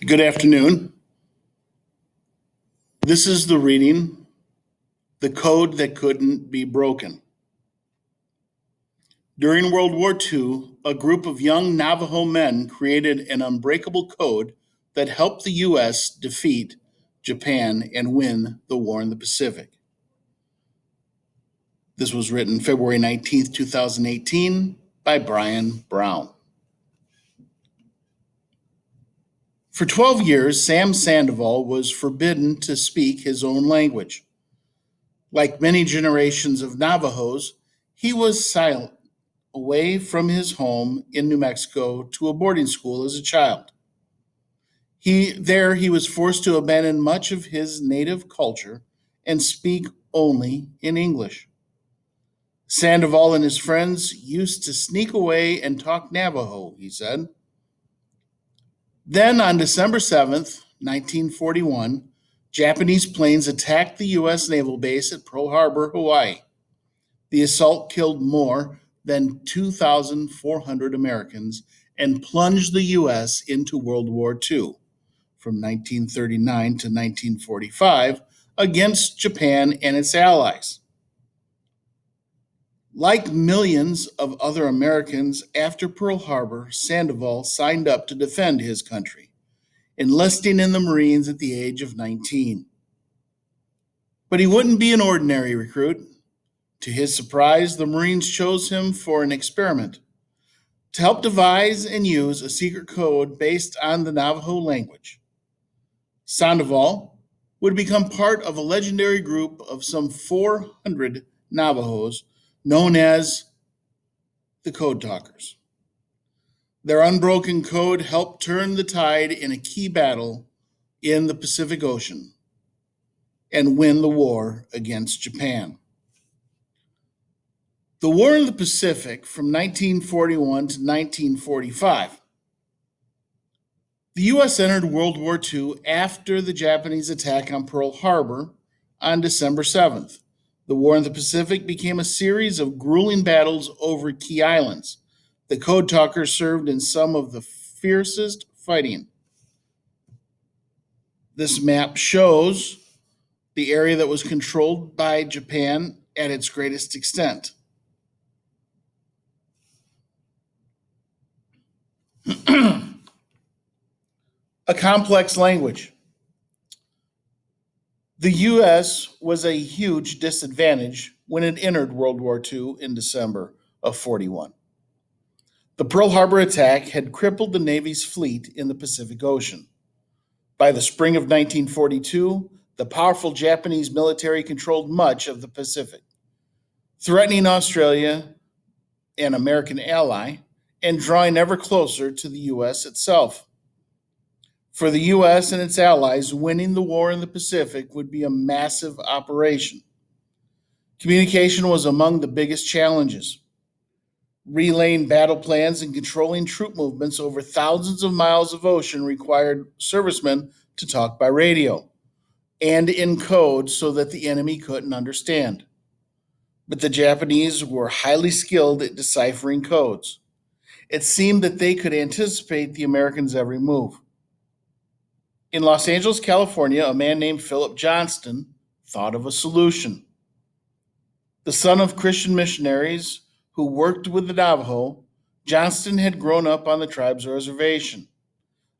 Good afternoon. This is the reading, The Code That Couldn't Be Broken. During World War II, a group of young Navajo men created an unbreakable code that helped the U.S. defeat Japan and win the war in the Pacific. This was written February 19th, 2018 by Brian Brown. For 12 years, Sam Sandoval was forbidden to speak his own language. Like many generations of Navajos, he was silent, away from his home in New Mexico to a boarding school as a child. He was forced to abandon much of his native culture and speak only in English. Sandoval and his friends used to sneak away and talk Navajo, he said. Then on December 7th, 1941, Japanese planes attacked the U.S. naval base at Pearl Harbor, Hawaii. The assault killed more than 2,400 Americans and plunged the U.S. into World War II from 1939 to 1945 against Japan and its allies. Like millions of other Americans after Pearl Harbor, Sandoval signed up to defend his country, enlisting in the Marines at the age of 19. But he wouldn't be an ordinary recruit. To his surprise, the Marines chose him for an experiment to help devise and use a secret code based on the Navajo language. Sandoval would become part of a legendary group of some 400 Navajos known as the Code Talkers. Their unbroken code helped turn the tide in a key battle in the Pacific Ocean and win the war against Japan. The War in the Pacific from 1941 to 1945. The U.S. entered World War II after the Japanese attack on Pearl Harbor on December 7th. The War in the Pacific became a series of grueling battles over key islands. The Code Talkers served in some of the fiercest fighting. This map shows the area that was controlled by Japan at its greatest extent. A complex language. The U.S. was a huge disadvantage when it entered World War II in December of 41. The Pearl Harbor attack had crippled the Navy's fleet in the Pacific Ocean. By the spring of 1942, the powerful Japanese military controlled much of the Pacific, threatening Australia, an American ally, and drawing ever closer to the U.S. itself. For the U.S. and its allies, winning the war in the Pacific would be a massive operation. Communication was among the biggest challenges. Relaying battle plans and controlling troop movements over thousands of miles of ocean required servicemen to talk by radio and in code so that the enemy couldn't understand. But the Japanese were highly skilled at deciphering codes. It seemed that they could anticipate the Americans' every move. In Los Angeles, California, a man named Philip Johnston thought of a solution. The son of Christian missionaries who worked with the Navajo, Johnston had grown up on the tribe's reservation,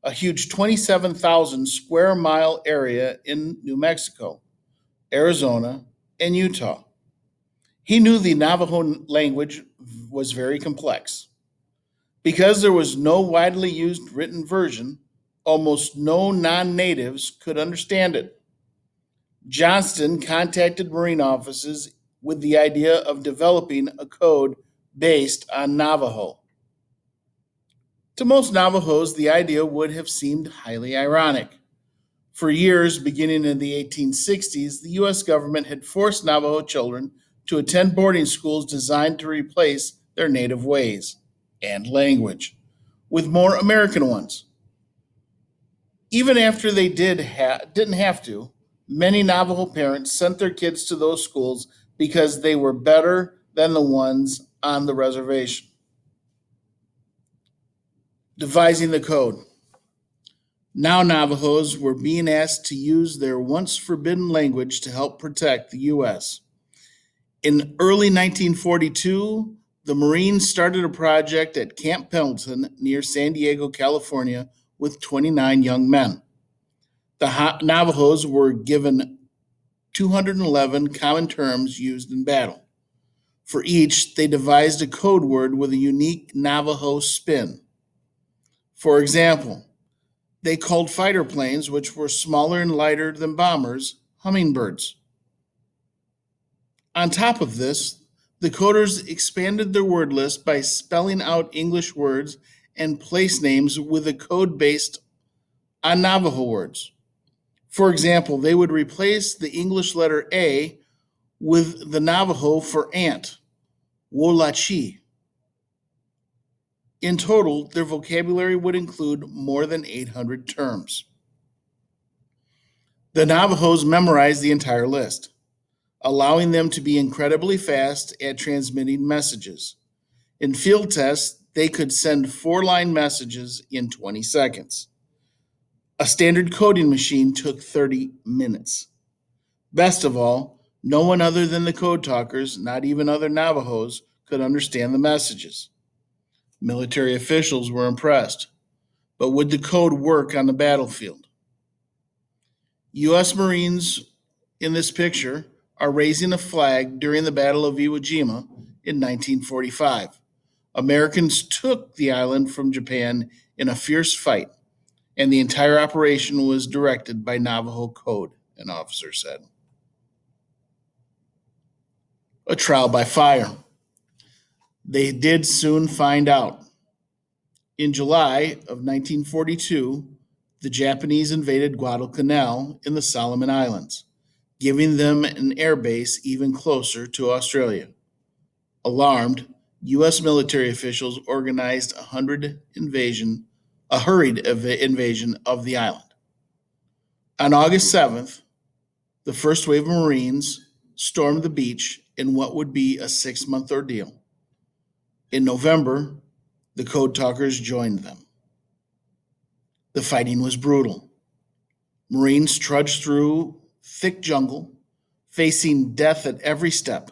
a huge 27,000 square mile area in New Mexico, Arizona, and Utah. He knew the Navajo language was very complex. Because there was no widely used written version, almost no non natives could understand it. Johnston contacted Marine offices with the idea of developing a code based on Navajo. To most Navajos, the idea would have seemed highly ironic. For years, beginning in the 1860s, the U.S. government had forced Navajo children to attend boarding schools designed to replace their native ways and language with more American ones. Even after they didn't have to, many Navajo parents sent their kids to those schools because they were better than the ones on the reservation. Devising the code. Now Navajos were being asked to use their once forbidden language to help protect the U.S. In early 1942, the Marines started a project at Camp Pendleton near San Diego, California, with 29 young men. The Navajos were given 211 common terms used in battle. For each, they devised a code word with a unique Navajo spin. For example, they called fighter planes, which were smaller and lighter than bombers, hummingbirds. On top of this, the coders expanded their word list by spelling out English words and place names with a code based on Navajo words. For example, they would replace the English letter A with the Navajo for ant, Wolachi. In total, their vocabulary would include more than 800 terms. The Navajos memorized the entire list, allowing them to be incredibly fast at transmitting messages. In field tests, they could send 4-line messages in 20 seconds. A standard coding machine took 30 minutes. Best of all, no one other than the code talkers, not even other Navajos, could understand the messages. Military officials were impressed, but would the code work on the battlefield? U.S. Marines in this picture are raising a flag during the Battle of Iwo Jima in 1945. Americans took the island from Japan in a fierce fight, and the entire operation was directed by Navajo code, an officer said. A trial by fire. They did soon find out. In July of 1942, the Japanese invaded Guadalcanal in the Solomon Islands, giving them an air base even closer to Australia. Alarmed, U.S. military officials organized a hurried invasion of the island. On August 7th, the first wave of Marines stormed the beach in what would be a 6-month ordeal. In November, the code talkers joined them. The fighting was brutal. Marines trudged through thick jungle, facing death at every step.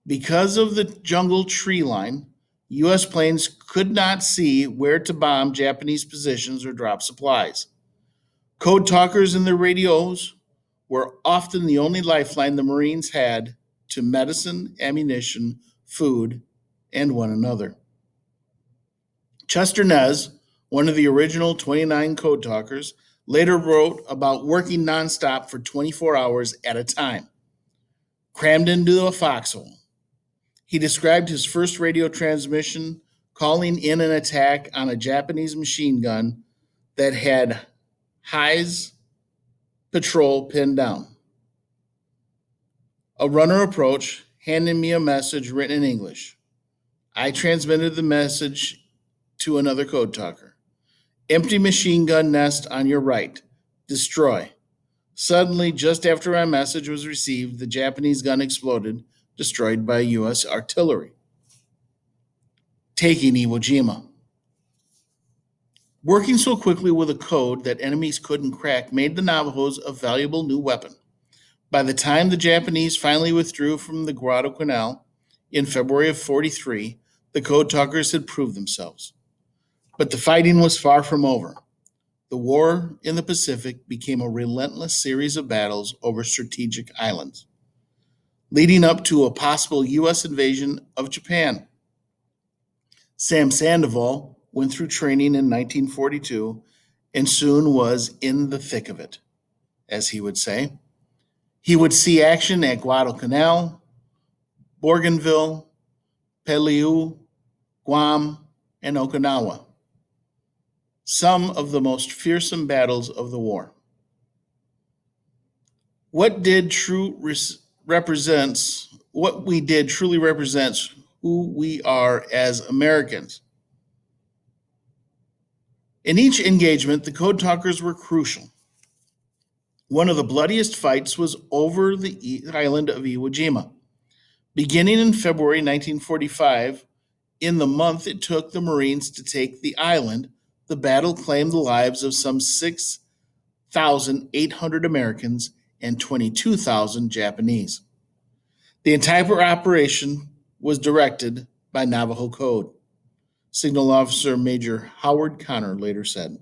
Because of the jungle tree line, U.S. planes could not see where to bomb Japanese positions or drop supplies. Code talkers and their radios were often the only lifeline the Marines had to medicine, ammunition, food, and one another. Chester Nez, one of the original 29 code talkers, later wrote about working nonstop for 24 hours at a time, crammed into a foxhole. He described his first radio transmission calling in an attack on a Japanese machine gun that had High's patrol pinned down. A runner approached, handing me a message written in English. I transmitted the message to another code talker. Empty machine gun nest on your right. Destroy. Suddenly, just after my message was received, the Japanese gun exploded, destroyed by U.S. artillery. Taking Iwo Jima. Working so quickly with a code that enemies couldn't crack made the Navajos a valuable new weapon. By the time the Japanese finally withdrew from the Guadalcanal in February of 43, the code talkers had proved themselves. But the fighting was far from over. The war in the Pacific became a relentless series of battles over strategic islands, leading up to a possible U.S. invasion of Japan. Sam Sandoval went through training in 1942 and soon was in the thick of it, as he would say. He would see action at Guadalcanal, Bougainville, Peleliu, Guam, and Okinawa, some of the most fearsome battles of the war. What did true represents what we did truly represents who we are as Americans. In each engagement, the code talkers were crucial. One of the bloodiest fights was over the island of Iwo Jima. Beginning in February 1945, in the month it took the Marines to take the island, the battle claimed the lives of some 6,800 Americans and 22,000 Japanese. The entire operation was directed by Navajo Code. Signal Officer Major Howard Connor later said.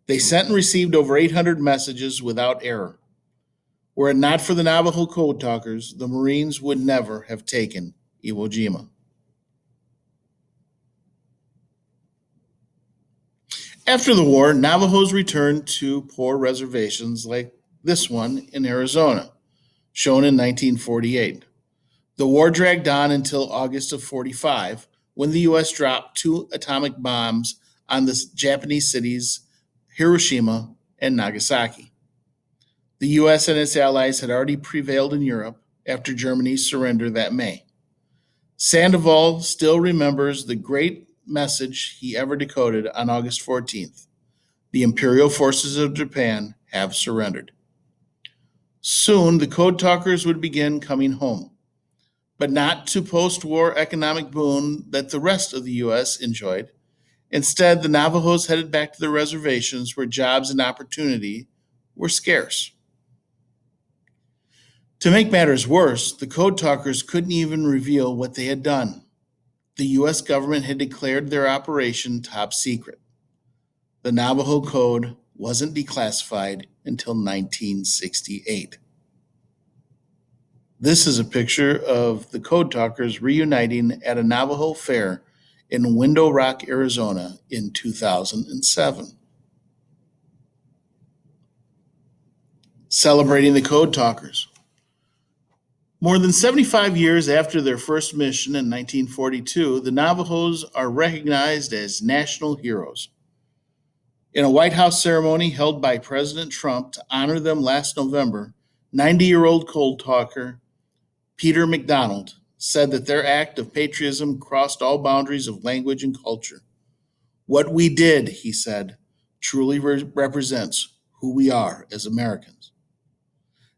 They sent and received over 800 messages without error. Were it not for the Navajo code talkers, the Marines would never have taken Iwo Jima. After the war, Navajos returned to poor reservations like this one in Arizona, shown in 1948. The war dragged on until August of 45, when the U.S. dropped two atomic bombs on the Japanese cities Hiroshima and Nagasaki. The U.S. and its allies had already prevailed in Europe after Germany's surrender that May. Sandoval still remembers the great message he ever decoded on August 14th. The Imperial forces of Japan have surrendered. Soon, the code talkers would begin coming home, but not to post war economic boon that the rest of the U.S. enjoyed. Instead, the Navajos headed back to their reservations where jobs and opportunity were scarce. To make matters worse, the code talkers couldn't even reveal what they had done. The U.S. government had declared their operation top secret. The Navajo Code wasn't declassified until 1968. This is a picture of the code talkers reuniting at a Navajo fair in Window Rock, Arizona in 2007. Celebrating the code talkers. More than 75 years after their first mission in 1942, the Navajos are recognized as national heroes. In a White House ceremony held by President Trump to honor them last November, 90-year-old code talker Peter McDonald said that their act of patriotism crossed all boundaries of language and culture. What we did, he said, truly represents who we are as Americans.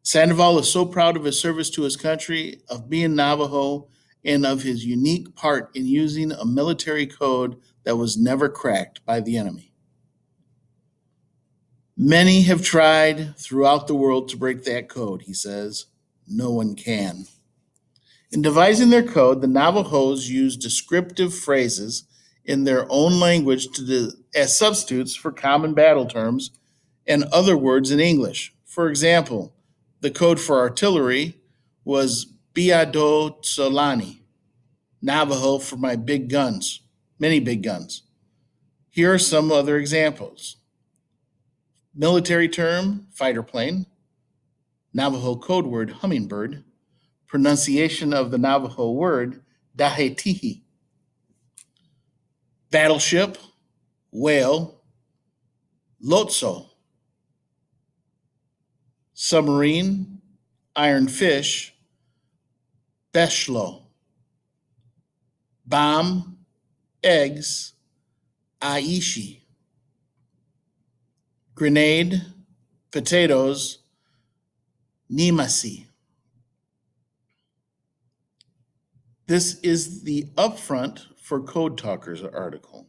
Sandoval is so proud of his service to his country, of being Navajo, and of his unique part in using a military code that was never cracked by the enemy. Many have tried throughout the world to break that code, he says. No one can. In devising their code, the Navajos use descriptive phrases in their own language as substitutes for common battle terms and other words in English. For example, the code for artillery was Biado Solani, Navajo for my big guns, many big guns. Here are some other examples. Military term, fighter plane. Navajo code word, hummingbird. Pronunciation of the Navajo word, dahetihi. Battleship, whale, lotso. Submarine, iron fish, beshlo. Bomb, eggs, aishi. Grenade, potatoes, nimasi. This is the Upfront for Code Talkers article.